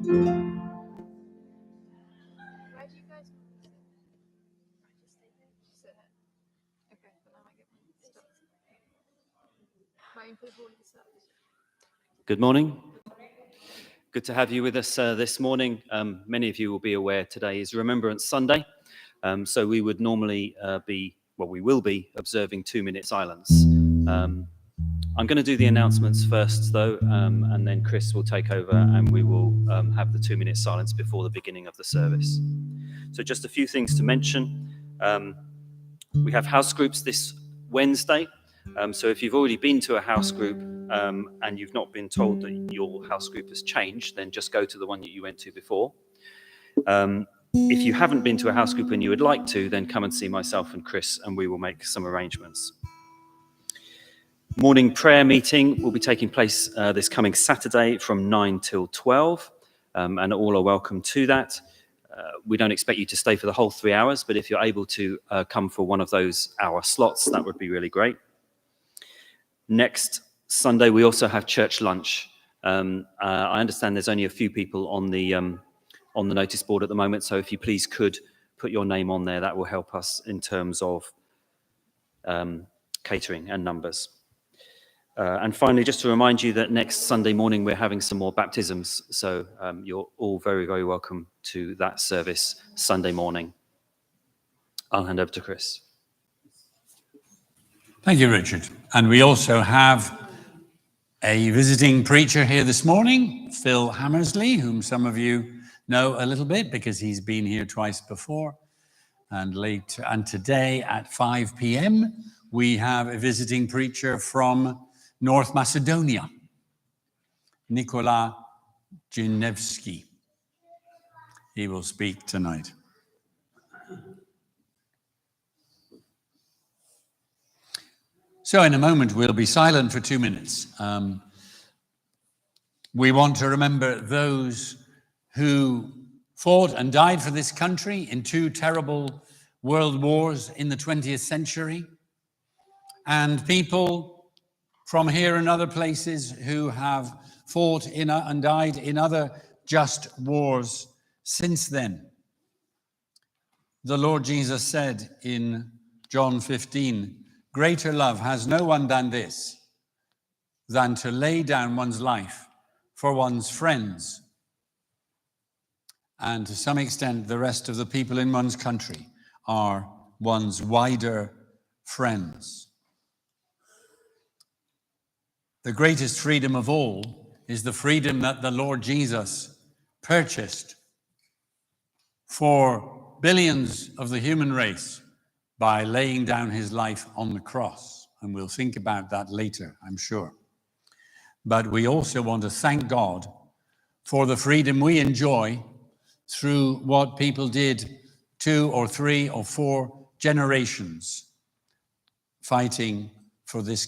Where do you guys sit? Okay, but now I get stuck. Waiting for the board to start. Good morning. Good to have you with us this morning. Many of you will be aware today is Remembrance Sunday. So we would normally we will be observing 2-minute silence. I'm going to do the announcements first though, and then Chris will take over and we will have the 2-minute silence before the beginning of the service. So just a few things to mention. We have house groups this Wednesday. So if you've already been to a house group and you've not been told that your house group has changed, then just go to the one that you went to before. If you haven't been to a house group and you would like to, then come and see myself and Chris and we will make some arrangements. Morning prayer meeting will be taking place this coming Saturday from 9 till 12, and all are welcome to that. We don't expect you to stay for the whole 3 hours, but if you're able to come for one of those hour slots, that would be really great. Next Sunday, we also have church lunch. I understand there's only a few people on the notice board at the moment, so if you please could put your name on there, that will help us in terms of catering and numbers. And finally, just to remind you that next Sunday morning, we're having some more baptisms, so you're all very, very welcome to that service Sunday morning. I'll hand over to Chris. Thank you, Richard. And we also have a visiting preacher here this morning, Phil Hammersley, whom some of you know a little bit because he's been here twice before. And today at 5 p.m., we have a visiting preacher from North Macedonia, Nikola Genevsky. He will speak tonight. So in a moment, we'll be silent for 2 minutes. We want to remember those who fought and died for this country in 2 terrible world wars in the 20th century, and people from here and other places who have fought in and died in other just wars since then. The Lord Jesus said in John 15, "Greater love has no one than this, than to lay down one's life for one's friends." And to some extent, the rest of the people in one's country are one's wider friends. The greatest freedom of all is the freedom that the Lord Jesus purchased for billions of the human race by laying down his life on the cross. And we'll think about that later, I'm sure. But we also want to thank God for the freedom we enjoy through what people did 2 or 3 or 4 generations fighting for this